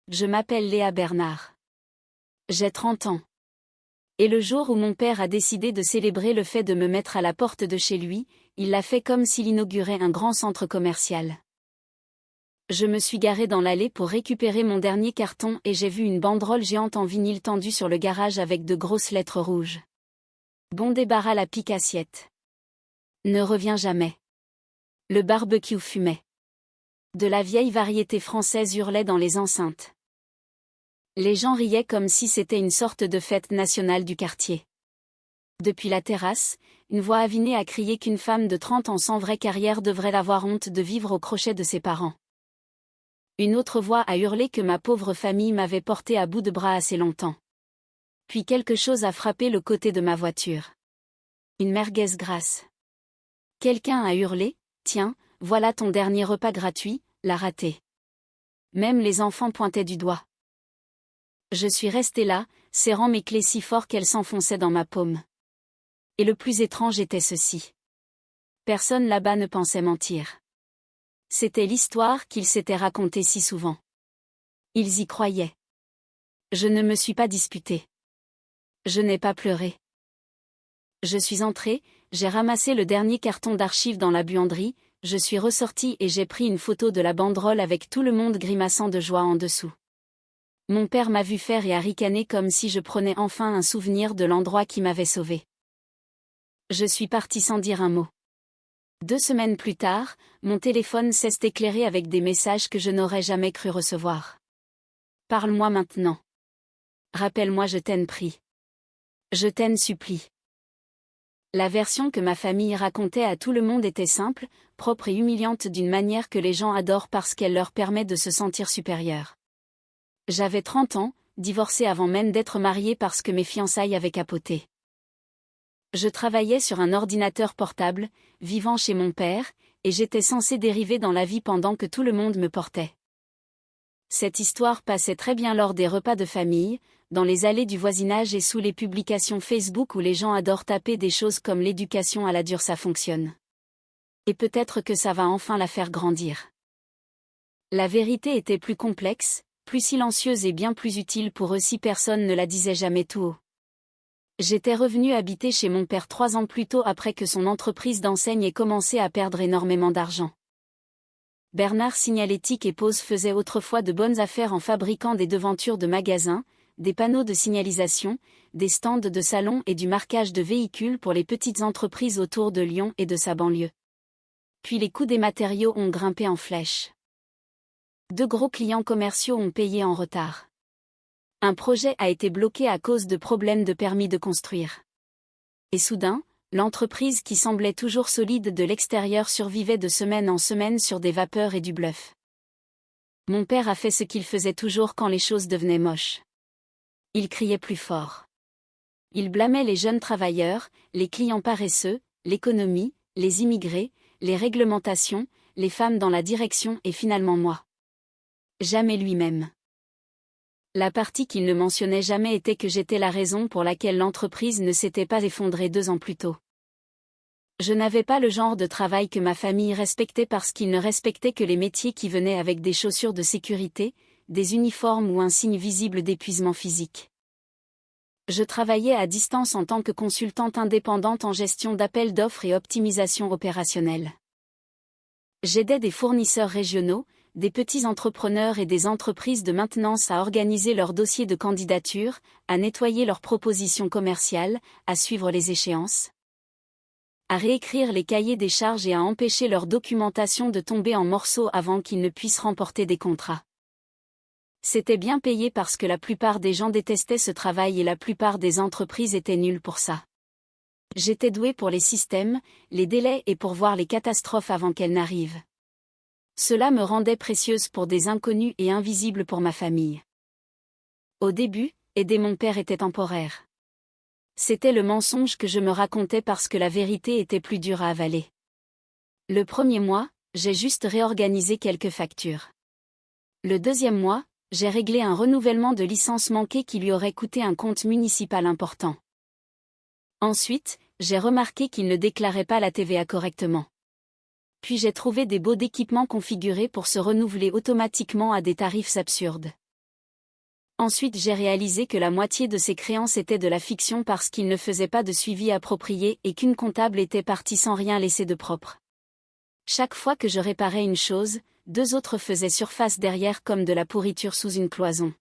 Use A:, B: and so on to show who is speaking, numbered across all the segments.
A: Je m'appelle Léa Bernard. J'ai 30 ans. Et le jour où mon père a décidé de célébrer le fait de me mettre à la porte de chez lui, il l'a fait comme s'il inaugurait un grand centre commercial. Je me suis garée dans l'allée pour récupérer mon dernier carton et j'ai vu une banderole géante en vinyle tendue sur le garage avec de grosses lettres rouges. Bon débarras la pique assiette. Ne reviens jamais. Le barbecue fumait. De la vieille variété française hurlait dans les enceintes. Les gens riaient comme si c'était une sorte de fête nationale du quartier. Depuis la terrasse, une voix avinée a crié qu'une femme de 30 ans sans vraie carrière devrait avoir honte de vivre au crochet de ses parents. Une autre voix a hurlé que ma pauvre famille m'avait portée à bout de bras assez longtemps. Puis quelque chose a frappé le côté de ma voiture. Une merguez grasse. Quelqu'un a hurlé, « Tiens, voilà ton dernier repas gratuit, l'a raté. » Même les enfants pointaient du doigt. Je suis restée là, serrant mes clés si fort qu'elles s'enfonçaient dans ma paume. Et le plus étrange était ceci. Personne là-bas ne pensait mentir. C'était l'histoire qu'ils s'étaient racontée si souvent. Ils y croyaient. Je ne me suis pas disputée. Je n'ai pas pleuré. Je suis entrée, j'ai ramassé le dernier carton d'archives dans la buanderie, je suis ressortie et j'ai pris une photo de la banderole avec tout le monde grimaçant de joie en dessous. Mon père m'a vu faire et a ricané comme si je prenais enfin un souvenir de l'endroit qui m'avait sauvée. Je suis partie sans dire un mot. 2 semaines plus tard, mon téléphone s'est éclairé avec des messages que je n'aurais jamais cru recevoir. Parle-moi maintenant. Rappelle-moi, je t'en prie. Je t'en supplie. La version que ma famille racontait à tout le monde était simple, propre et humiliante d'une manière que les gens adorent parce qu'elle leur permet de se sentir supérieurs. J'avais 30 ans, divorcée avant même d'être mariée parce que mes fiançailles avaient capoté. Je travaillais sur un ordinateur portable, vivant chez mon père, et j'étais censée dériver dans la vie pendant que tout le monde me portait. Cette histoire passait très bien lors des repas de famille, dans les allées du voisinage et sous les publications Facebook où les gens adorent taper des choses comme l'éducation à la dure, ça fonctionne. Et peut-être que ça va enfin la faire grandir. La vérité était plus complexe, plus silencieuse et bien plus utile pour eux si personne ne la disait jamais tout haut. J'étais revenue habiter chez mon père 3 ans plus tôt après que son entreprise d'enseigne ait commencé à perdre énormément d'argent. Bernard Signalétique et Pose faisait autrefois de bonnes affaires en fabriquant des devantures de magasins, des panneaux de signalisation, des stands de salon et du marquage de véhicules pour les petites entreprises autour de Lyon et de sa banlieue. Puis les coûts des matériaux ont grimpé en flèche. 2 gros clients commerciaux ont payé en retard. Un projet a été bloqué à cause de problèmes de permis de construire. Et soudain, l'entreprise qui semblait toujours solide de l'extérieur survivait de semaine en semaine sur des vapeurs et du bluff. Mon père a fait ce qu'il faisait toujours quand les choses devenaient moches. Il criait plus fort. Il blâmait les jeunes travailleurs, les clients paresseux, l'économie, les immigrés, les réglementations, les femmes dans la direction et finalement moi. Jamais lui-même. La partie qu'il ne mentionnait jamais était que j'étais la raison pour laquelle l'entreprise ne s'était pas effondrée 2 ans plus tôt. Je n'avais pas le genre de travail que ma famille respectait parce qu'ils ne respectaient que les métiers qui venaient avec des chaussures de sécurité, des uniformes ou un signe visible d'épuisement physique. Je travaillais à distance en tant que consultante indépendante en gestion d'appels d'offres et optimisation opérationnelle. J'aidais des fournisseurs régionaux, des petits entrepreneurs et des entreprises de maintenance à organiser leurs dossiers de candidature, à nettoyer leurs propositions commerciales, à suivre les échéances, à réécrire les cahiers des charges et à empêcher leur documentation de tomber en morceaux avant qu'ils ne puissent remporter des contrats. C'était bien payé parce que la plupart des gens détestaient ce travail et la plupart des entreprises étaient nulles pour ça. J'étais douée pour les systèmes, les délais et pour voir les catastrophes avant qu'elles n'arrivent. Cela me rendait précieuse pour des inconnus et invisible pour ma famille. Au début, aider mon père était temporaire. C'était le mensonge que je me racontais parce que la vérité était plus dure à avaler. Le premier mois, j'ai juste réorganisé quelques factures. Le deuxième mois, j'ai réglé un renouvellement de licence manqué qui lui aurait coûté un compte municipal important. Ensuite, j'ai remarqué qu'il ne déclarait pas la TVA correctement. Puis j'ai trouvé des baux d'équipement configurés pour se renouveler automatiquement à des tarifs absurdes. Ensuite j'ai réalisé que la moitié de ses créances étaient de la fiction parce qu'il ne faisait pas de suivi approprié et qu'une comptable était partie sans rien laisser de propre. Chaque fois que je réparais une chose, 2 autres faisaient surface derrière comme de la pourriture sous une cloison.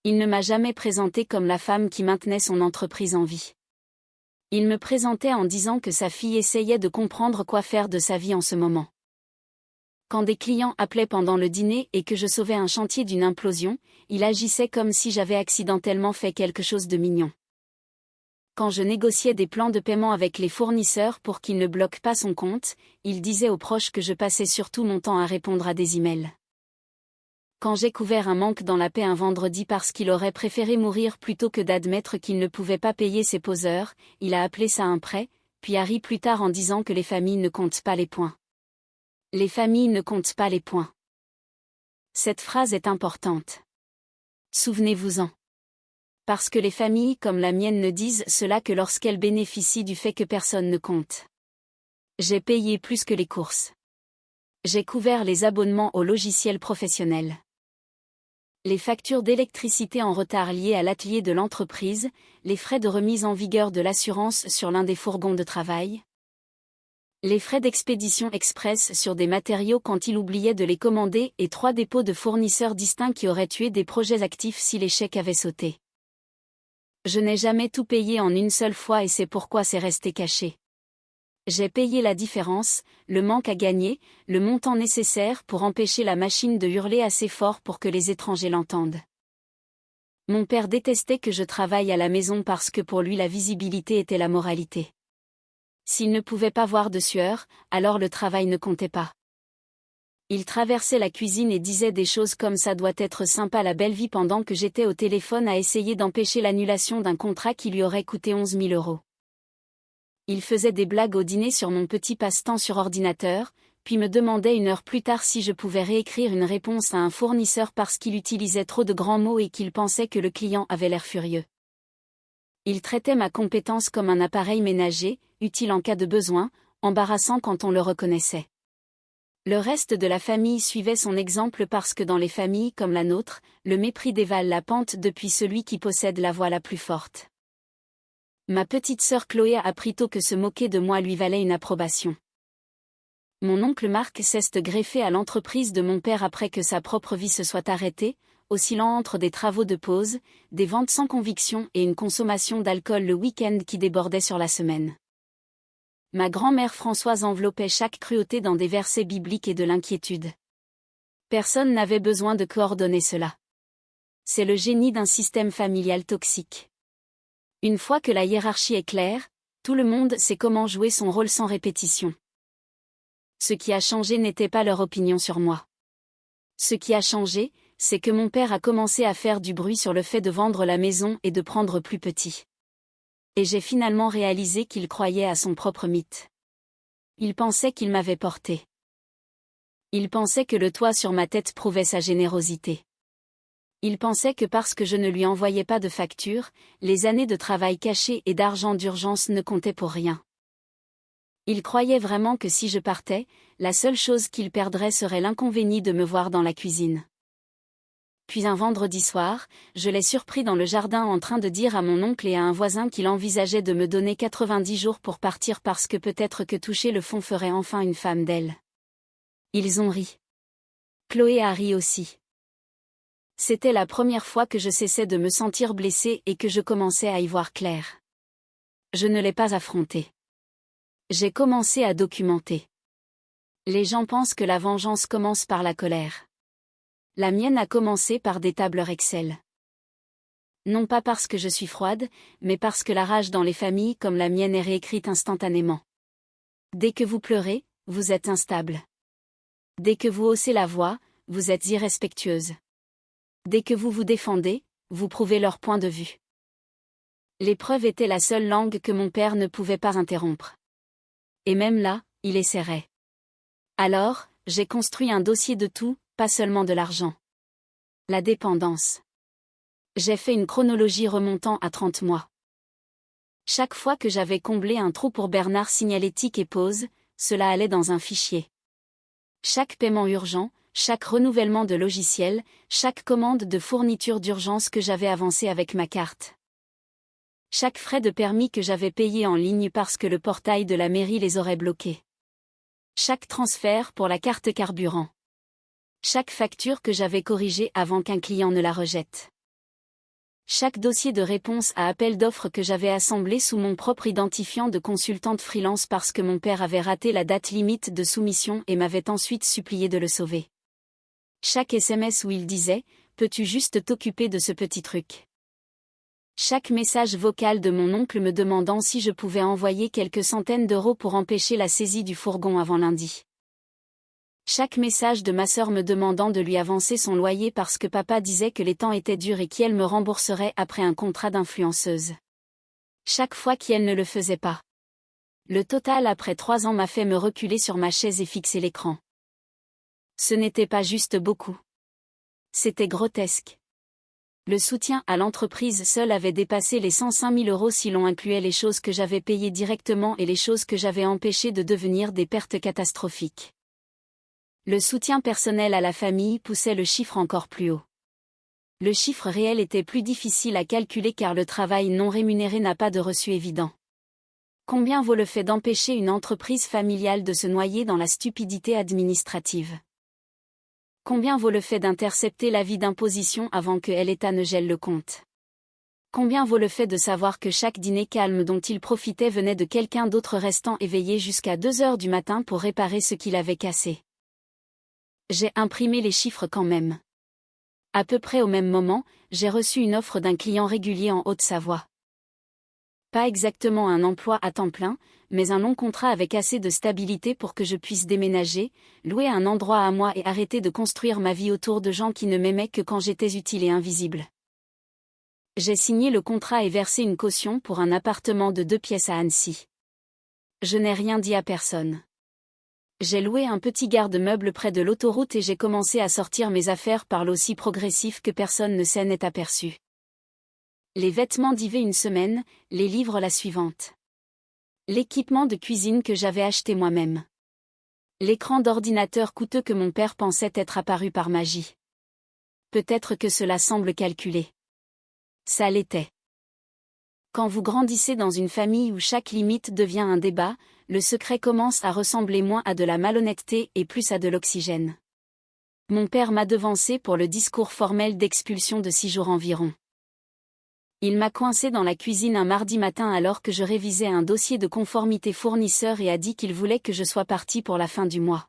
A: Il ne m'a jamais présenté comme la femme qui maintenait son entreprise en vie. Il me présentait en disant que sa fille essayait de comprendre quoi faire de sa vie en ce moment. Quand des clients appelaient pendant le dîner et que je sauvais un chantier d'une implosion, il agissait comme si j'avais accidentellement fait quelque chose de mignon. Quand je négociais des plans de paiement avec les fournisseurs pour qu'ils ne bloquent pas son compte, il disait aux proches que je passais surtout mon temps à répondre à des emails. Quand j'ai couvert un manque dans la paix un vendredi parce qu'il aurait préféré mourir plutôt que d'admettre qu'il ne pouvait pas payer ses poseurs, il a appelé ça un prêt, puis a ri plus tard en disant que les familles ne comptent pas les points. Les familles ne comptent pas les points. Cette phrase est importante. Souvenez-vous-en. Parce que les familles comme la mienne ne disent cela que lorsqu'elles bénéficient du fait que personne ne compte. J'ai payé plus que les courses. J'ai couvert les abonnements aux logiciels professionnels. Les factures d'électricité en retard liées à l'atelier de l'entreprise, les frais de remise en vigueur de l'assurance sur l'un des fourgons de travail. Les frais d'expédition express sur des matériaux quand il oubliait de les commander et 3 dépôts de fournisseurs distincts qui auraient tué des projets actifs si les chèques avaient sauté. Je n'ai jamais tout payé en une seule fois et c'est pourquoi c'est resté caché. J'ai payé la différence, le manque à gagner, le montant nécessaire pour empêcher la machine de hurler assez fort pour que les étrangers l'entendent. Mon père détestait que je travaille à la maison parce que pour lui la visibilité était la moralité. S'il ne pouvait pas voir de sueur, alors le travail ne comptait pas. Il traversait la cuisine et disait des choses comme ça doit être sympa la belle vie pendant que j'étais au téléphone à essayer d'empêcher l'annulation d'un contrat qui lui aurait coûté 11 000 €. Il faisait des blagues au dîner sur mon petit passe-temps sur ordinateur, puis me demandait 1 heure plus tard si je pouvais réécrire une réponse à un fournisseur parce qu'il utilisait trop de grands mots et qu'il pensait que le client avait l'air furieux. Il traitait ma compétence comme un appareil ménager, utile en cas de besoin, embarrassant quand on le reconnaissait. Le reste de la famille suivait son exemple parce que dans les familles comme la nôtre, le mépris dévale la pente depuis celui qui possède la voix la plus forte. Ma petite sœur Chloé a appris tôt que se moquer de moi lui valait une approbation. Mon oncle Marc s'est greffé à l'entreprise de mon père après que sa propre vie se soit arrêtée, oscillant entre des travaux de pause, des ventes sans conviction et une consommation d'alcool le week-end qui débordait sur la semaine. Ma grand-mère Françoise enveloppait chaque cruauté dans des versets bibliques et de l'inquiétude. Personne n'avait besoin de coordonner cela. C'est le génie d'un système familial toxique. Une fois que la hiérarchie est claire, tout le monde sait comment jouer son rôle sans répétition. Ce qui a changé n'était pas leur opinion sur moi. Ce qui a changé, c'est que mon père a commencé à faire du bruit sur le fait de vendre la maison et de prendre plus petit. Et j'ai finalement réalisé qu'il croyait à son propre mythe. Il pensait qu'il m'avait porté. Il pensait que le toit sur ma tête prouvait sa générosité. Il pensait que parce que je ne lui envoyais pas de facture, les années de travail caché et d'argent d'urgence ne comptaient pour rien. Il croyait vraiment que si je partais, la seule chose qu'il perdrait serait l'inconvénient de me voir dans la cuisine. Puis un vendredi soir, je l'ai surpris dans le jardin en train de dire à mon oncle et à un voisin qu'il envisageait de me donner 90 jours pour partir parce que peut-être que toucher le fond ferait enfin une femme d'elle. Ils ont ri. Chloé a ri aussi. C'était la première fois que je cessais de me sentir blessée et que je commençais à y voir clair. Je ne l'ai pas affronté. J'ai commencé à documenter. Les gens pensent que la vengeance commence par la colère. La mienne a commencé par des tableurs Excel. Non pas parce que je suis froide, mais parce que la rage dans les familles comme la mienne est réécrite instantanément. Dès que vous pleurez, vous êtes instable. Dès que vous haussez la voix, vous êtes irrespectueuse. Dès que vous vous défendez, vous prouvez leur point de vue. L'épreuve était la seule langue que mon père ne pouvait pas interrompre. Et même là, il essaierait. Alors, j'ai construit un dossier de tout, pas seulement de l'argent. La dépendance. J'ai fait une chronologie remontant à 30 mois. Chaque fois que j'avais comblé un trou pour Bernard signalétique et pause, cela allait dans un fichier. Chaque paiement urgent, chaque renouvellement de logiciel, chaque commande de fourniture d'urgence que j'avais avancée avec ma carte. Chaque frais de permis que j'avais payé en ligne parce que le portail de la mairie les aurait bloqués. Chaque transfert pour la carte carburant. Chaque facture que j'avais corrigée avant qu'un client ne la rejette. Chaque dossier de réponse à appel d'offres que j'avais assemblé sous mon propre identifiant de consultante freelance parce que mon père avait raté la date limite de soumission et m'avait ensuite supplié de le sauver. Chaque SMS où il disait « Peux-tu juste t'occuper de ce petit truc ?» Chaque message vocal de mon oncle me demandant si je pouvais envoyer quelques centaines d'euros pour empêcher la saisie du fourgon avant lundi. Chaque message de ma sœur me demandant de lui avancer son loyer parce que papa disait que les temps étaient durs et qu'elle me rembourserait après un contrat d'influenceuse. Chaque fois qu'elle ne le faisait pas. Le total après 3 ans m'a fait me reculer sur ma chaise et fixer l'écran. Ce n'était pas juste beaucoup. C'était grotesque. Le soutien à l'entreprise seul avait dépassé les 105 000 euros si l'on incluait les choses que j'avais payées directement et les choses que j'avais empêchées de devenir des pertes catastrophiques. Le soutien personnel à la famille poussait le chiffre encore plus haut. Le chiffre réel était plus difficile à calculer car le travail non rémunéré n'a pas de reçu évident. Combien vaut le fait d'empêcher une entreprise familiale de se noyer dans la stupidité administrative? Combien vaut le fait d'intercepter l'avis d'imposition avant que l'État ne gèle le compte? Combien vaut le fait de savoir que chaque dîner calme dont il profitait venait de quelqu'un d'autre restant éveillé jusqu'à 2 heures du matin pour réparer ce qu'il avait cassé? J'ai imprimé les chiffres quand même. À peu près au même moment, j'ai reçu une offre d'un client régulier en Haute-Savoie. Pas exactement un emploi à temps plein, mais un long contrat avec assez de stabilité pour que je puisse déménager, louer un endroit à moi et arrêter de construire ma vie autour de gens qui ne m'aimaient que quand j'étais utile et invisible. J'ai signé le contrat et versé une caution pour un appartement de 2 pièces à Annecy. Je n'ai rien dit à personne. J'ai loué un petit garde-meuble près de l'autoroute et j'ai commencé à sortir mes affaires par l'aussi progressif que personne ne s'en est aperçu. Les vêtements d'hiver une semaine, les livres la suivante. L'équipement de cuisine que j'avais acheté moi-même. L'écran d'ordinateur coûteux que mon père pensait être apparu par magie. Peut-être que cela semble calculé. Ça l'était. Quand vous grandissez dans une famille où chaque limite devient un débat, le secret commence à ressembler moins à de la malhonnêteté et plus à de l'oxygène. Mon père m'a devancé pour le discours formel d'expulsion de 6 jours environ. Il m'a coincé dans la cuisine un mardi matin alors que je révisais un dossier de conformité fournisseur et a dit qu'il voulait que je sois partie pour la fin du mois.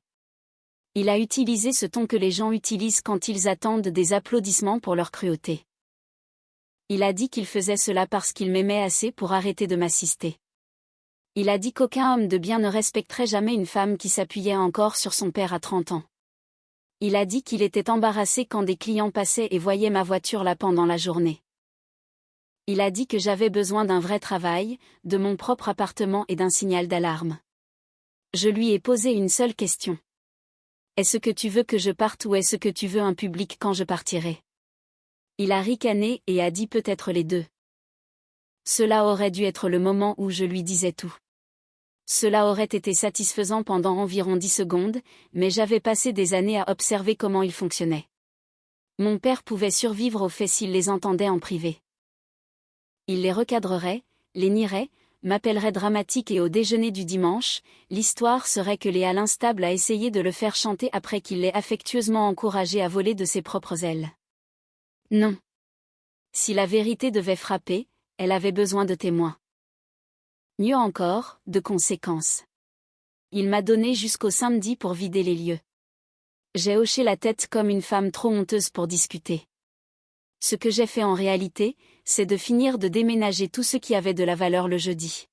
A: Il a utilisé ce ton que les gens utilisent quand ils attendent des applaudissements pour leur cruauté. Il a dit qu'il faisait cela parce qu'il m'aimait assez pour arrêter de m'assister. Il a dit qu'aucun homme de bien ne respecterait jamais une femme qui s'appuyait encore sur son père à 30 ans. Il a dit qu'il était embarrassé quand des clients passaient et voyaient ma voiture là pendant la journée. Il a dit que j'avais besoin d'un vrai travail, de mon propre appartement et d'un signal d'alarme. Je lui ai posé une seule question. Est-ce que tu veux que je parte ou est-ce que tu veux un public quand je partirai? Il a ricané et a dit peut-être les deux. Cela aurait dû être le moment où je lui disais tout. Cela aurait été satisfaisant pendant environ 10 secondes, mais j'avais passé des années à observer comment il fonctionnait. Mon père pouvait survivre aux faits s'il les entendait en privé. Il les recadrerait, les nierait, m'appellerait dramatique et au déjeuner du dimanche, l'histoire serait que Léa l'instable a essayé de le faire chanter après qu'il l'ait affectueusement encouragé à voler de ses propres ailes. Non. Si la vérité devait frapper, elle avait besoin de témoins. Mieux encore, de conséquences. Il m'a donné jusqu'au samedi pour vider les lieux. J'ai hoché la tête comme une femme trop honteuse pour discuter. Ce que j'ai fait en réalité, c'est de finir de déménager tout ce qui avait de la valeur le jeudi.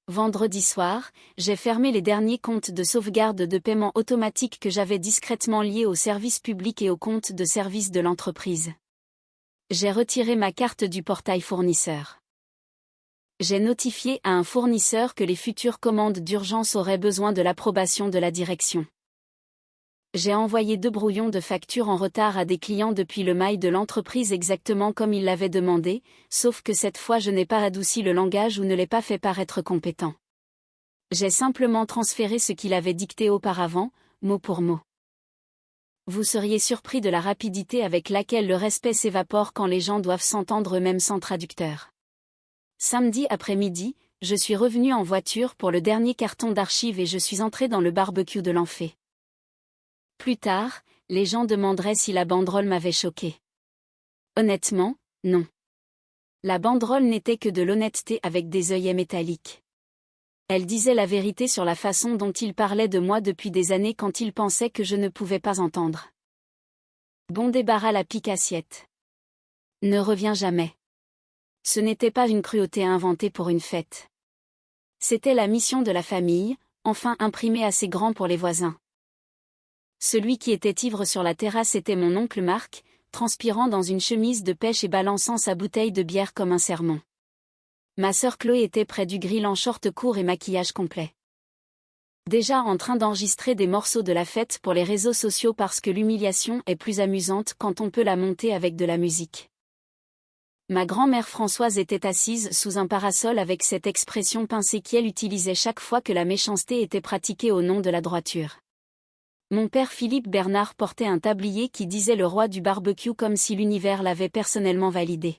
A: Vendredi soir, j'ai fermé les derniers comptes de sauvegarde de paiement automatique que j'avais discrètement liés au service public et au compte de service de l'entreprise. J'ai retiré ma carte du portail fournisseur. J'ai notifié à un fournisseur que les futures commandes d'urgence auraient besoin de l'approbation de la direction. J'ai envoyé 2 brouillons de factures en retard à des clients depuis le mail de l'entreprise exactement comme ils l'avaient demandé, sauf que cette fois je n'ai pas adouci le langage ou ne l'ai pas fait paraître compétent. J'ai simplement transféré ce qu'il avait dicté auparavant, mot pour mot. Vous seriez surpris de la rapidité avec laquelle le respect s'évapore quand les gens doivent s'entendre eux-mêmes sans traducteur. Samedi après-midi, je suis revenu en voiture pour le dernier carton d'archives et je suis entré dans le barbecue de l'Enfer. Plus tard, les gens demanderaient si la banderole m'avait choqué. Honnêtement, non. La banderole n'était que de l'honnêteté avec des œillets métalliques. Elle disait la vérité sur la façon dont il parlait de moi depuis des années quand il pensait que je ne pouvais pas entendre. Bon débarras la pique-assiette. Ne reviens jamais. Ce n'était pas une cruauté inventée pour une fête. C'était la mission de la famille, enfin imprimée assez grand pour les voisins. Celui qui était ivre sur la terrasse était mon oncle Marc, transpirant dans une chemise de pêche et balançant sa bouteille de bière comme un sermon. Ma sœur Chloé était près du grill en short court et maquillage complet. Déjà en train d'enregistrer des morceaux de la fête pour les réseaux sociaux parce que l'humiliation est plus amusante quand on peut la monter avec de la musique. Ma grand-mère Françoise était assise sous un parasol avec cette expression pincée qu'elle utilisait chaque fois que la méchanceté était pratiquée au nom de la droiture. Mon père Philippe Bernard portait un tablier qui disait le roi du barbecue comme si l'univers l'avait personnellement validé.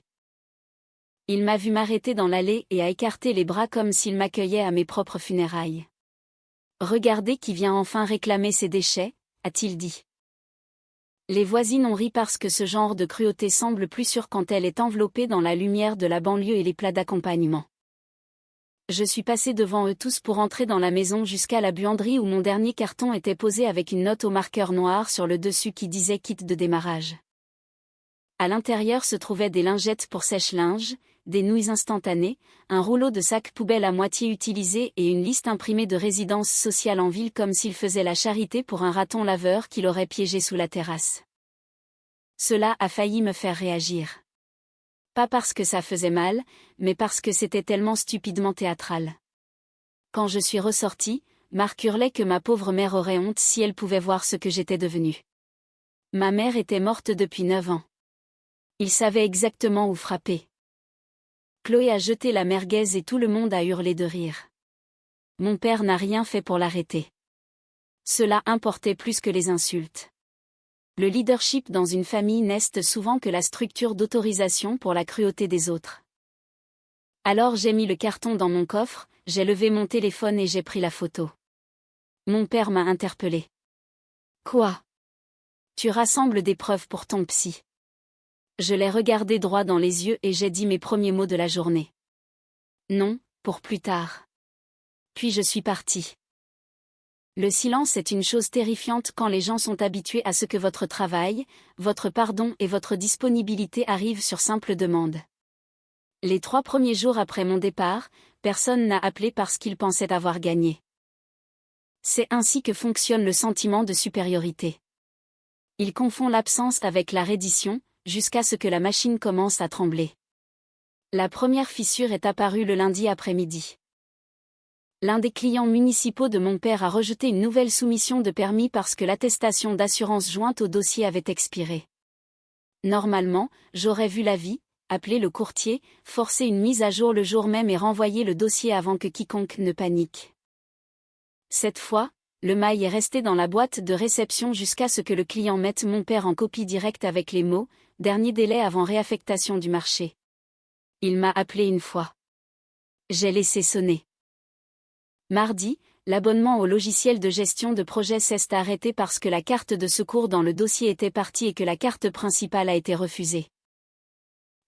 A: Il m'a vu m'arrêter dans l'allée et a écarté les bras comme s'il m'accueillait à mes propres funérailles. Regardez qui vient enfin réclamer ses déchets, a-t-il dit. Les voisines ont ri parce que ce genre de cruauté semble plus sûr quand elle est enveloppée dans la lumière de la banlieue et les plats d'accompagnement. Je suis passé devant eux tous pour entrer dans la maison jusqu'à la buanderie où mon dernier carton était posé avec une note au marqueur noir sur le dessus qui disait kit de démarrage. À l'intérieur se trouvaient des lingettes pour sèche-linge, des nouilles instantanées, un rouleau de sacs poubelle à moitié utilisé et une liste imprimée de résidences sociales en ville comme s'il faisait la charité pour un raton laveur qu'il aurait piégé sous la terrasse. Cela a failli me faire réagir. Pas parce que ça faisait mal, mais parce que c'était tellement stupidement théâtral. Quand je suis ressortie, Marc hurlait que ma pauvre mère aurait honte si elle pouvait voir ce que j'étais devenue. Ma mère était morte depuis 9 ans. Il savait exactement où frapper. Chloé a jeté la merguez et tout le monde a hurlé de rire. Mon père n'a rien fait pour l'arrêter. Cela importait plus que les insultes. Le leadership dans une famille n'est souvent que la structure d'autorisation pour la cruauté des autres. Alors j'ai mis le carton dans mon coffre, j'ai levé mon téléphone et j'ai pris la photo. Mon père m'a interpellé. Quoi? Tu rassembles des preuves pour ton psy. Je l'ai regardé droit dans les yeux et j'ai dit mes premiers mots de la journée. Non, pour plus tard. Puis je suis partie. Le silence est une chose terrifiante quand les gens sont habitués à ce que votre travail, votre pardon et votre disponibilité arrivent sur simple demande. Les 3 premiers jours après mon départ, personne n'a appelé parce qu'il pensait avoir gagné. C'est ainsi que fonctionne le sentiment de supériorité. Il confond l'absence avec la reddition, jusqu'à ce que la machine commence à trembler. La première fissure est apparue le lundi après-midi. L'un des clients municipaux de mon père a rejeté une nouvelle soumission de permis parce que l'attestation d'assurance jointe au dossier avait expiré. Normalement, j'aurais vu l'avis, appelé le courtier, forcer une mise à jour le jour même et renvoyer le dossier avant que quiconque ne panique. Cette fois, le mail est resté dans la boîte de réception jusqu'à ce que le client mette mon père en copie directe avec les mots « Dernier délai avant réaffectation du marché ». Il m'a appelé une fois. J'ai laissé sonner. Mardi, l'abonnement au logiciel de gestion de projet s'est arrêté parce que la carte de secours dans le dossier était partie et que la carte principale a été refusée.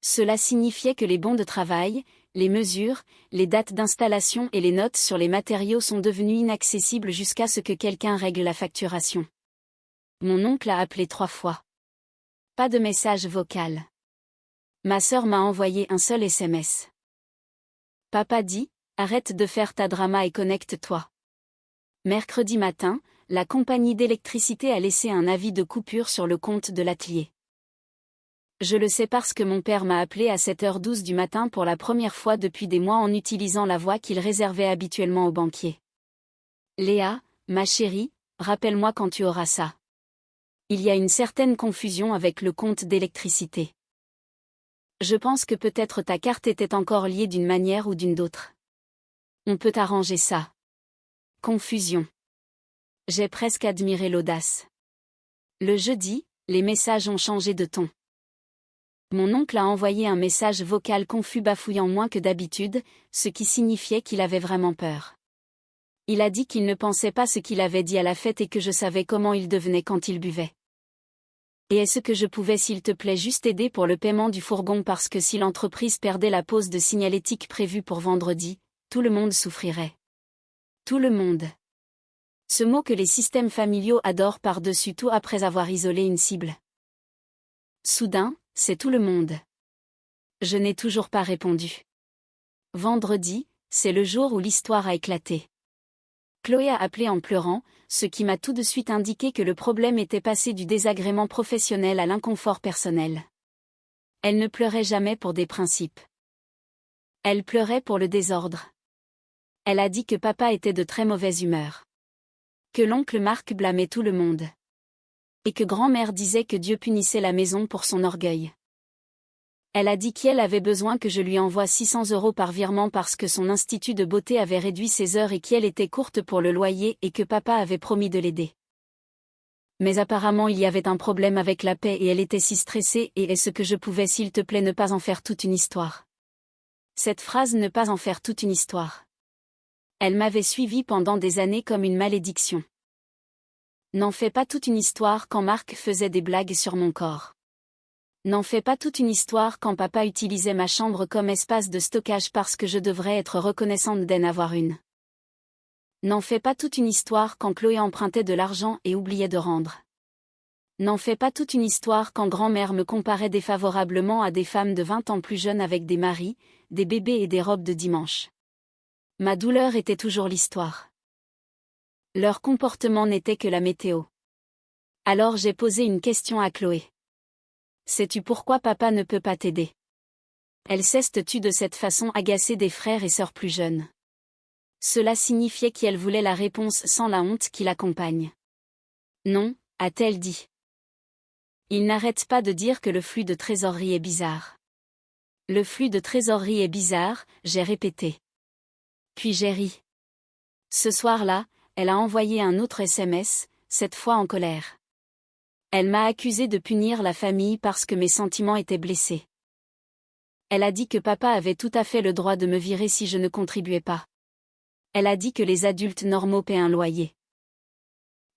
A: Cela signifiait que les bons de travail, les mesures, les dates d'installation et les notes sur les matériaux sont devenus inaccessibles jusqu'à ce que quelqu'un règle la facturation. Mon oncle a appelé 3 fois. Pas de message vocal. Ma sœur m'a envoyé un seul SMS. Papa dit, arrête de faire ta drama et connecte-toi. Mercredi matin, la compagnie d'électricité a laissé un avis de coupure sur le compte de l'atelier. Je le sais parce que mon père m'a appelé à 7h12 du matin pour la première fois depuis des mois en utilisant la voix qu'il réservait habituellement aux banquiers. Léa, ma chérie, rappelle-moi quand tu auras ça. Il y a une certaine confusion avec le compte d'électricité. Je pense que peut-être ta carte était encore liée d'une manière ou d'une autre. On peut arranger ça. Confusion. J'ai presque admiré l'audace. Le jeudi, les messages ont changé de ton. Mon oncle a envoyé un message vocal confus bafouillant moins que d'habitude, ce qui signifiait qu'il avait vraiment peur. Il a dit qu'il ne pensait pas ce qu'il avait dit à la fête et que je savais comment il devenait quand il buvait. Et est-ce que je pouvais s'il te plaît juste aider pour le paiement du fourgon parce que si l'entreprise perdait la pause de signalétique prévue pour vendredi, tout le monde souffrirait. Tout le monde. Ce mot que les systèmes familiaux adorent par-dessus tout après avoir isolé une cible. Soudain, c'est tout le monde. Je n'ai toujours pas répondu. Vendredi, c'est le jour où l'histoire a éclaté. Chloé a appelé en pleurant, ce qui m'a tout de suite indiqué que le problème était passé du désagrément professionnel à l'inconfort personnel. Elle ne pleurait jamais pour des principes. Elle pleurait pour le désordre. Elle a dit que papa était de très mauvaise humeur. Que l'oncle Marc blâmait tout le monde. Et que grand-mère disait que Dieu punissait la maison pour son orgueil. Elle a dit qu'elle avait besoin que je lui envoie 600 € par virement parce que son institut de beauté avait réduit ses heures et qu'elle était courte pour le loyer et que papa avait promis de l'aider. Mais apparemment il y avait un problème avec la paie et elle était si stressée et est-ce que je pouvais s'il te plaît ne pas en faire toute une histoire. Cette phrase ne pas en faire toute une histoire. Elle m'avait suivie pendant des années comme une malédiction. N'en fais pas toute une histoire quand Marc faisait des blagues sur mon corps. N'en fais pas toute une histoire quand papa utilisait ma chambre comme espace de stockage parce que je devrais être reconnaissante d'en avoir une. N'en fais pas toute une histoire quand Chloé empruntait de l'argent et oubliait de rendre. N'en fais pas toute une histoire quand grand-mère me comparait défavorablement à des femmes de 20 ans plus jeunes avec des maris, des bébés et des robes de dimanche. Ma douleur était toujours l'histoire. Leur comportement n'était que la météo. Alors j'ai posé une question à Chloé. Sais-tu pourquoi papa ne peut pas t'aider? Elle s'est-tu de cette façon agacée des frères et sœurs plus jeunes. Cela signifiait qu'elle voulait la réponse sans la honte qui l'accompagne. Non, a-t-elle dit. Il n'arrête pas de dire que le flux de trésorerie est bizarre. Le flux de trésorerie est bizarre, j'ai répété. Puis j'ai ri. Ce soir-là, elle a envoyé un autre SMS, cette fois en colère. Elle m'a accusé de punir la famille parce que mes sentiments étaient blessés. Elle a dit que papa avait tout à fait le droit de me virer si je ne contribuais pas. Elle a dit que les adultes normaux paient un loyer.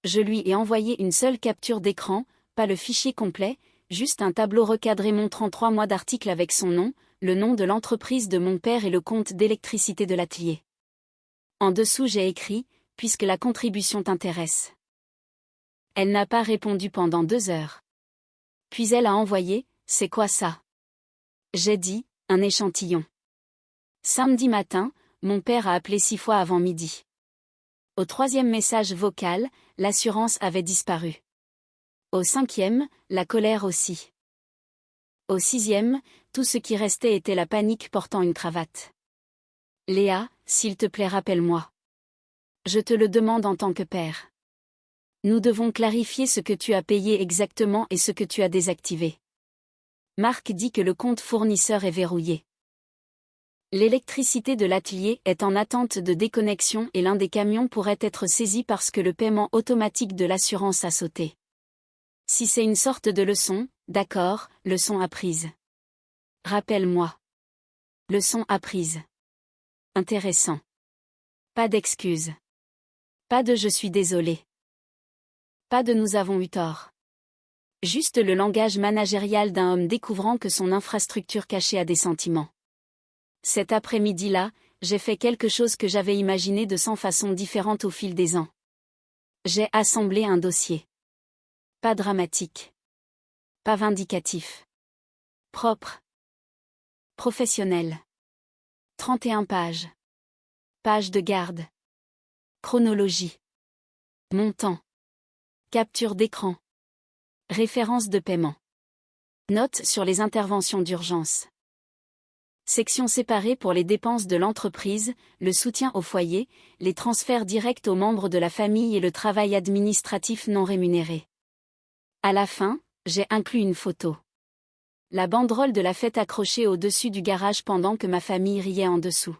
A: Je lui ai envoyé une seule capture d'écran, pas le fichier complet, juste un tableau recadré montrant 3 mois d'articles avec son nom, le nom de l'entreprise de mon père et le compte d'électricité de l'atelier. En dessous j'ai écrit, puisque la contribution t'intéresse. Elle n'a pas répondu pendant 2 heures. Puis elle a envoyé, c'est quoi ça? J'ai dit, un échantillon. Samedi matin, mon père a appelé 6 fois avant midi. Au 3e message vocal, l'assurance avait disparu. Au 5e, la colère aussi. Au 6e, tout ce qui restait était la panique portant une cravate. Léa, s'il te plaît rappelle-moi. Je te le demande en tant que père. Nous devons clarifier ce que tu as payé exactement et ce que tu as désactivé. Marc dit que le compte fournisseur est verrouillé. L'électricité de l'atelier est en attente de déconnexion et l'un des camions pourrait être saisi parce que le paiement automatique de l'assurance a sauté. Si c'est une sorte de leçon, d'accord, leçon apprise. Rappelle-moi. Leçon apprise. Intéressant. Pas d'excuses. Pas de je suis désolé. Pas de nous avons eu tort. Juste le langage managérial d'un homme découvrant que son infrastructure cachée a des sentiments. Cet après-midi-là, j'ai fait quelque chose que j'avais imaginé de 100 façons différentes au fil des ans. J'ai assemblé un dossier. Pas dramatique. Pas vindicatif. Propre. Professionnel. 31 pages. Page de garde. Chronologie. Montant. Capture d'écran. Référence de paiement. Notes sur les interventions d'urgence. Section séparée pour les dépenses de l'entreprise, le soutien au foyer, les transferts directs aux membres de la famille et le travail administratif non rémunéré. À la fin, j'ai inclus une photo. La banderole de la fête accrochée au-dessus du garage pendant que ma famille riait en dessous.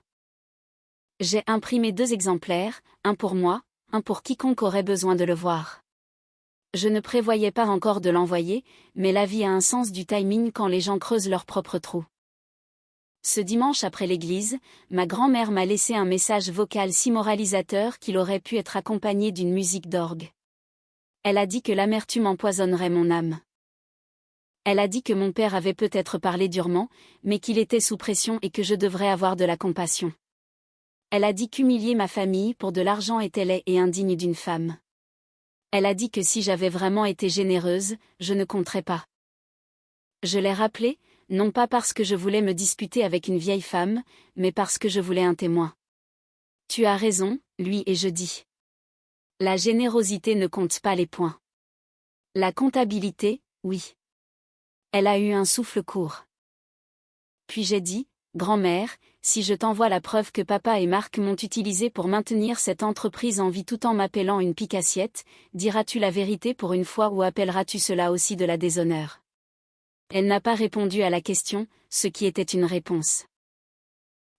A: J'ai imprimé 2 exemplaires, un pour moi, un pour quiconque aurait besoin de le voir. Je ne prévoyais pas encore de l'envoyer, mais la vie a un sens du timing quand les gens creusent leur propre trou. Ce dimanche après l'église, ma grand-mère m'a laissé un message vocal si moralisateur qu'il aurait pu être accompagné d'une musique d'orgue. Elle a dit que l'amertume empoisonnerait mon âme. Elle a dit que mon père avait peut-être parlé durement, mais qu'il était sous pression et que je devrais avoir de la compassion. Elle a dit qu'humilier ma famille pour de l'argent était laid et indigne d'une femme. Elle a dit que si j'avais vraiment été généreuse, je ne compterais pas. Je l'ai rappelé, non pas parce que je voulais me disputer avec une vieille femme, mais parce que je voulais un témoin. Tu as raison, lui et je dis. La générosité ne compte pas les points. La comptabilité, oui. Elle a eu un souffle court. Puis j'ai dit, grand-mère, si je t'envoie la preuve que papa et Marc m'ont utilisé pour maintenir cette entreprise en vie tout en m'appelant une pique-assiette, diras-tu la vérité pour une fois ou appelleras-tu cela aussi de la déshonneur? Elle n'a pas répondu à la question, ce qui était une réponse.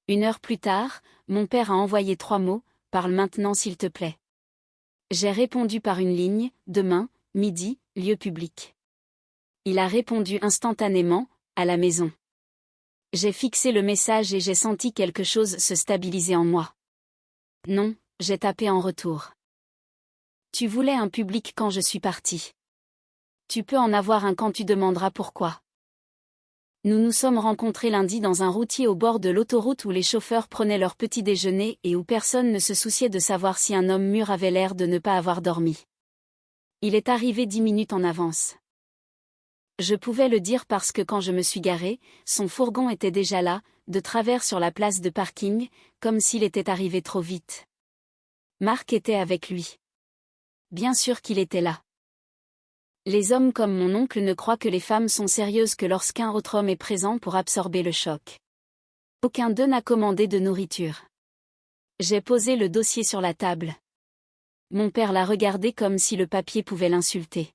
A: 1 heure plus tard, mon père a envoyé 3 mots, parle maintenant s'il te plaît. J'ai répondu par une ligne, demain, midi, lieu public. Il a répondu instantanément, à la maison. J'ai fixé le message et j'ai senti quelque chose se stabiliser en moi. Non, j'ai tapé en retour. Tu voulais un public quand je suis parti. Tu peux en avoir un quand tu demanderas pourquoi. Nous nous sommes rencontrés lundi dans un routier au bord de l'autoroute où les chauffeurs prenaient leur petit déjeuner et où personne ne se souciait de savoir si un homme mûr avait l'air de ne pas avoir dormi. Il est arrivé 10 minutes en avance. Je pouvais le dire parce que quand je me suis garée, son fourgon était déjà là, de travers sur la place de parking, comme s'il était arrivé trop vite. Marc était avec lui. Bien sûr qu'il était là. Les hommes comme mon oncle ne croient que les femmes sont sérieuses que lorsqu'un autre homme est présent pour absorber le choc. Aucun d'eux n'a commandé de nourriture. J'ai posé le dossier sur la table. Mon père l'a regardé comme si le papier pouvait l'insulter.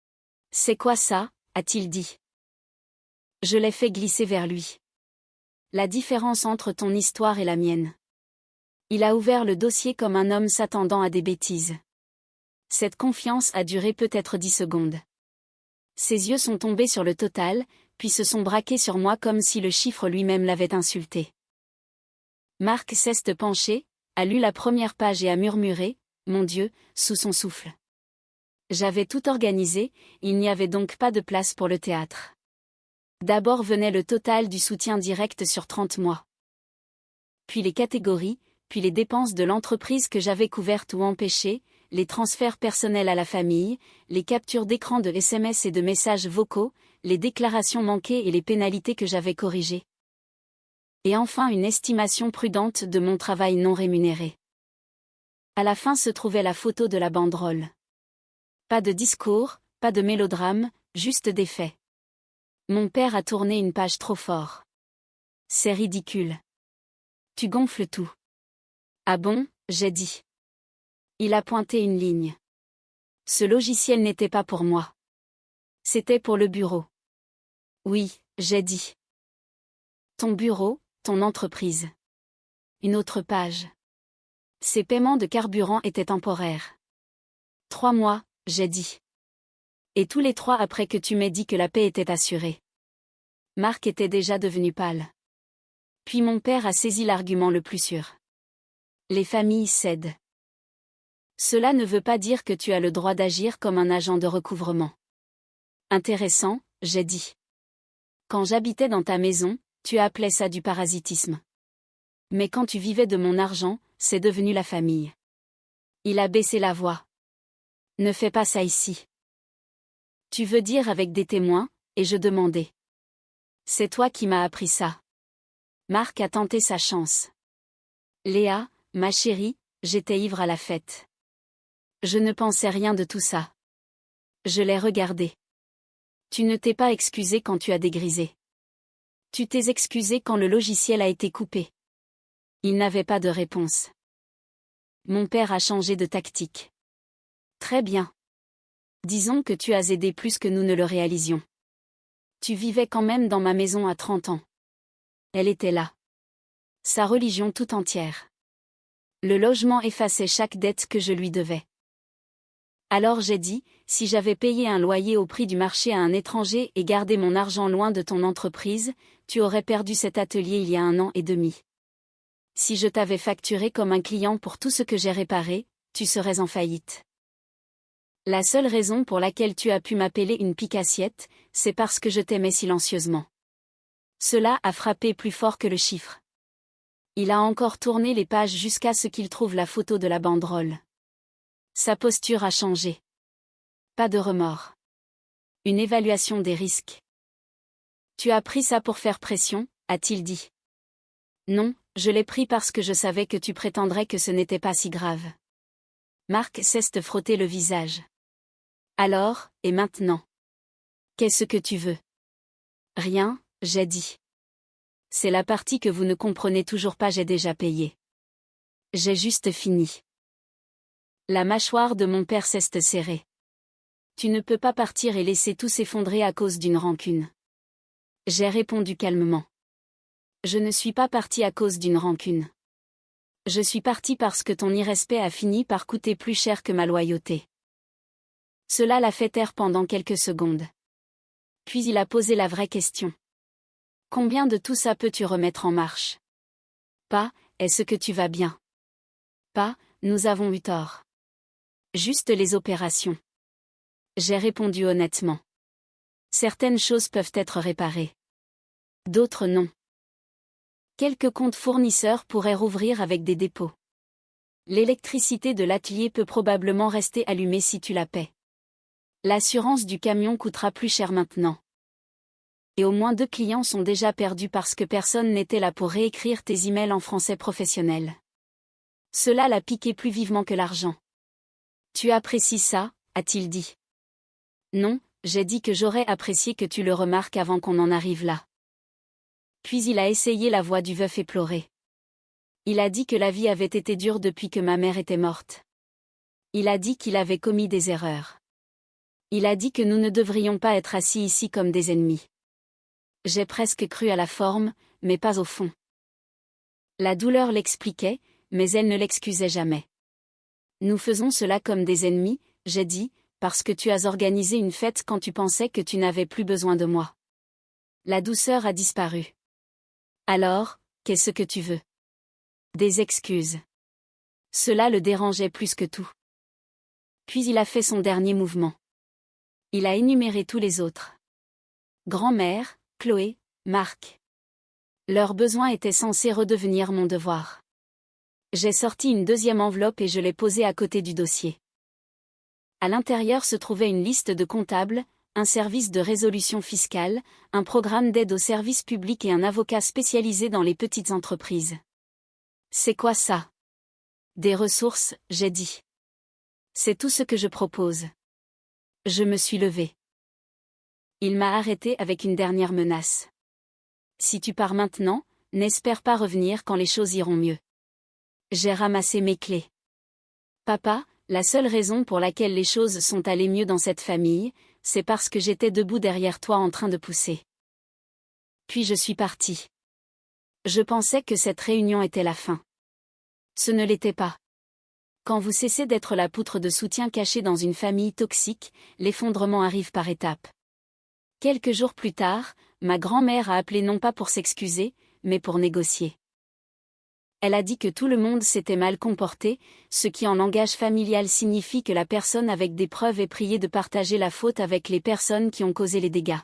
A: « C'est quoi ça ?» a-t-il dit. Je l'ai fait glisser vers lui. La différence entre ton histoire et la mienne. Il a ouvert le dossier comme un homme s'attendant à des bêtises. Cette confiance a duré peut-être 10 secondes. Ses yeux sont tombés sur le total, puis se sont braqués sur moi comme si le chiffre lui-même l'avait insulté. Marc s'est penché, a lu la première page et a murmuré « Mon Dieu » sous son souffle. J'avais tout organisé, il n'y avait donc pas de place pour le théâtre. D'abord venait le total du soutien direct sur 30 mois. Puis les catégories, puis les dépenses de l'entreprise que j'avais couvertes ou empêchées, les transferts personnels à la famille, les captures d'écran de SMS et de messages vocaux, les déclarations manquées et les pénalités que j'avais corrigées. Et enfin une estimation prudente de mon travail non rémunéré. À la fin se trouvait la photo de la banderole. Pas de discours, pas de mélodrame, juste des faits. Mon père a tourné une page trop fort. C'est ridicule. Tu gonfles tout. Ah bon, j'ai dit. Il a pointé une ligne. Ce logiciel n'était pas pour moi. C'était pour le bureau. Oui, j'ai dit. Ton bureau, ton entreprise. Une autre page. Ces paiements de carburant étaient temporaires. 3 mois, j'ai dit. Et tous les 3 après que tu m'aies dit que la paix était assurée. Marc était déjà devenu pâle. Puis mon père a saisi l'argument le plus sûr. Les familles cèdent. Cela ne veut pas dire que tu as le droit d'agir comme un agent de recouvrement. Intéressant, j'ai dit. Quand j'habitais dans ta maison, tu appelais ça du parasitisme. Mais quand tu vivais de mon argent, c'est devenu la famille. Il a baissé la voix. Ne fais pas ça ici. Tu veux dire avec des témoins, et je demandais. C'est toi qui m'as appris ça. Marc a tenté sa chance. Léa, ma chérie, j'étais ivre à la fête. Je ne pensais rien de tout ça. Je l'ai regardé. Tu ne t'es pas excusé quand tu as dégrisé. Tu t'es excusé quand le logiciel a été coupé. Il n'avait pas de réponse. Mon père a changé de tactique. Très bien. Disons que tu as aidé plus que nous ne le réalisions. Tu vivais quand même dans ma maison à 30 ans. Elle était là. Sa religion tout entière. Le logement effaçait chaque dette que je lui devais. Alors j'ai dit, si j'avais payé un loyer au prix du marché à un étranger et gardé mon argent loin de ton entreprise, tu aurais perdu cet atelier il y a 1 an et demi. Si je t'avais facturé comme un client pour tout ce que j'ai réparé, tu serais en faillite. La seule raison pour laquelle tu as pu m'appeler une pique-assiette, c'est parce que je t'aimais silencieusement. Cela a frappé plus fort que le chiffre. Il a encore tourné les pages jusqu'à ce qu'il trouve la photo de la banderole. Sa posture a changé. Pas de remords. Une évaluation des risques. Tu as pris ça pour faire pression, a-t-il dit. Non, je l'ai pris parce que je savais que tu prétendrais que ce n'était pas si grave. Marc cesse de frotter le visage. Alors, et maintenant? Qu'est-ce que tu veux? Rien, j'ai dit. C'est la partie que vous ne comprenez toujours pas, j'ai déjà payé. J'ai juste fini. La mâchoire de mon père s'est serrée. Tu ne peux pas partir et laisser tout s'effondrer à cause d'une rancune. J'ai répondu calmement. Je ne suis pas parti à cause d'une rancune. Je suis parti parce que ton irrespect a fini par coûter plus cher que ma loyauté. Cela l'a fait taire pendant quelques secondes. Puis il a posé la vraie question. Combien de tout ça peux-tu remettre en marche? Pas, est-ce que tu vas bien? Pas, nous avons eu tort. Juste les opérations. J'ai répondu honnêtement. Certaines choses peuvent être réparées. D'autres non. Quelques comptes fournisseurs pourraient rouvrir avec des dépôts. L'électricité de l'atelier peut probablement rester allumée si tu la paies. L'assurance du camion coûtera plus cher maintenant. Et au moins 2 clients sont déjà perdus parce que personne n'était là pour réécrire tes emails en français professionnel. Cela l'a piqué plus vivement que l'argent. Tu apprécies ça, a-t-il dit. Non, j'ai dit que j'aurais apprécié que tu le remarques avant qu'on en arrive là. Puis il a essayé la voix du veuf éploré. Il a dit que la vie avait été dure depuis que ma mère était morte. Il a dit qu'il avait commis des erreurs. Il a dit que nous ne devrions pas être assis ici comme des ennemis. J'ai presque cru à la forme, mais pas au fond. La douleur l'expliquait, mais elle ne l'excusait jamais. Nous faisons cela comme des ennemis, j'ai dit, parce que tu as organisé une fête quand tu pensais que tu n'avais plus besoin de moi. La douceur a disparu. Alors, qu'est-ce que tu veux? Des excuses. Cela le dérangeait plus que tout. Puis il a fait son dernier mouvement. Il a énuméré tous les autres. Grand-mère, Chloé, Marc. Leurs besoins étaient censés redevenir mon devoir. J'ai sorti une deuxième enveloppe et je l'ai posée à côté du dossier. À l'intérieur se trouvait une liste de comptables, un service de résolution fiscale, un programme d'aide aux services publics et un avocat spécialisé dans les petites entreprises. C'est quoi ça? Des ressources, j'ai dit. C'est tout ce que je propose. Je me suis levée. Il m'a arrêté avec une dernière menace. Si tu pars maintenant, n'espère pas revenir quand les choses iront mieux. J'ai ramassé mes clés. Papa, la seule raison pour laquelle les choses sont allées mieux dans cette famille, c'est parce que j'étais debout derrière toi en train de pousser. Puis je suis partie. Je pensais que cette réunion était la fin. Ce ne l'était pas. Quand vous cessez d'être la poutre de soutien cachée dans une famille toxique, l'effondrement arrive par étapes. Quelques jours plus tard, ma grand-mère a appelé non pas pour s'excuser, mais pour négocier. Elle a dit que tout le monde s'était mal comporté, ce qui en langage familial signifie que la personne avec des preuves est priée de partager la faute avec les personnes qui ont causé les dégâts.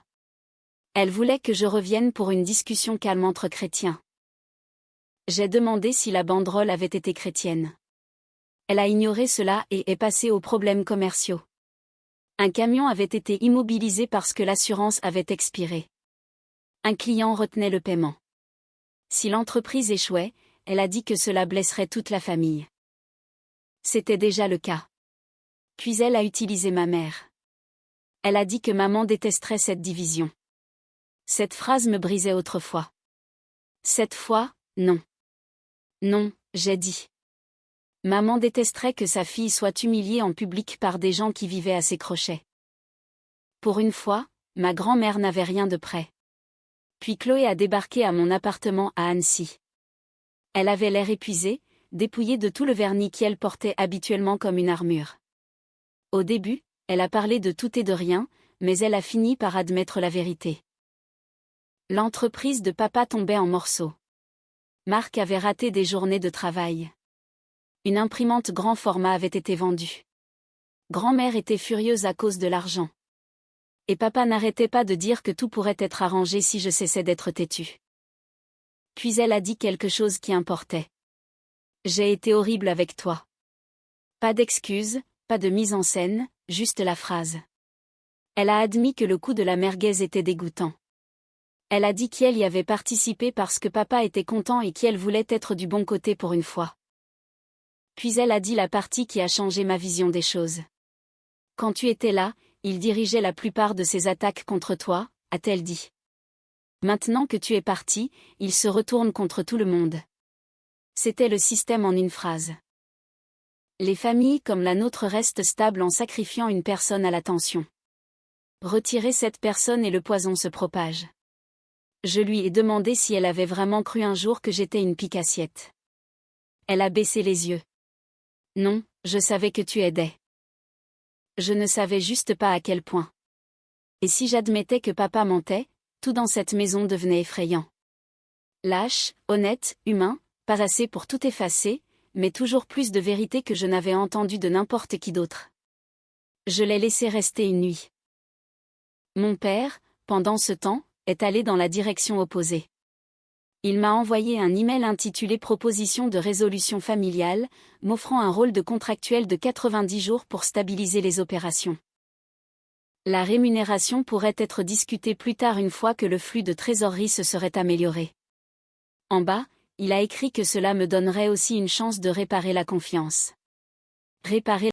A: Elle voulait que je revienne pour une discussion calme entre chrétiens. J'ai demandé si la banderole avait été chrétienne. Elle a ignoré cela et est passée aux problèmes commerciaux. Un camion avait été immobilisé parce que l'assurance avait expiré. Un client retenait le paiement. Si l'entreprise échouait, elle a dit que cela blesserait toute la famille. C'était déjà le cas. Puis elle a utilisé ma mère. Elle a dit que maman détesterait cette division. Cette phrase me brisait autrefois. Cette fois, non. Non, j'ai dit. Maman détesterait que sa fille soit humiliée en public par des gens qui vivaient à ses crochets. Pour une fois, ma grand-mère n'avait rien de prêt. Puis Chloé a débarqué à mon appartement à Annecy. Elle avait l'air épuisée, dépouillée de tout le vernis qu'elle portait habituellement comme une armure. Au début, elle a parlé de tout et de rien, mais elle a fini par admettre la vérité. L'entreprise de papa tombait en morceaux. Marc avait raté des journées de travail. Une imprimante grand format avait été vendue. Grand-mère était furieuse à cause de l'argent. Et papa n'arrêtait pas de dire que tout pourrait être arrangé si je cessais d'être têtu. Puis elle a dit quelque chose qui importait. J'ai été horrible avec toi. Pas d'excuses, pas de mise en scène, juste la phrase. Elle a admis que le coup de la merguez était dégoûtant. Elle a dit qu'elle y avait participé parce que papa était content et qu'elle voulait être du bon côté pour une fois. Puis elle a dit la partie qui a changé ma vision des choses. Quand tu étais là, il dirigeait la plupart de ses attaques contre toi, a-t-elle dit. Maintenant que tu es parti, il se retourne contre tout le monde. C'était le système en une phrase. Les familles comme la nôtre restent stables en sacrifiant une personne à la tension. Retirer cette personne et le poison se propage. Je lui ai demandé si elle avait vraiment cru un jour que j'étais une pique-assiette. Elle a baissé les yeux. Non, je savais que tu aidais. Je ne savais juste pas à quel point. Et si j'admettais que papa mentait, tout dans cette maison devenait effrayant. Lâche, honnête, humain, pas assez pour tout effacer, mais toujours plus de vérité que je n'avais entendu de n'importe qui d'autre. Je l'ai laissé rester une nuit. Mon père, pendant ce temps, est allé dans la direction opposée. Il m'a envoyé un email intitulé Proposition de résolution familiale, m'offrant un rôle de contractuel de 90 jours pour stabiliser les opérations. La rémunération pourrait être discutée plus tard une fois que le flux de trésorerie se serait amélioré. En bas, il a écrit que cela me donnerait aussi une chance de réparer la confiance. Réparer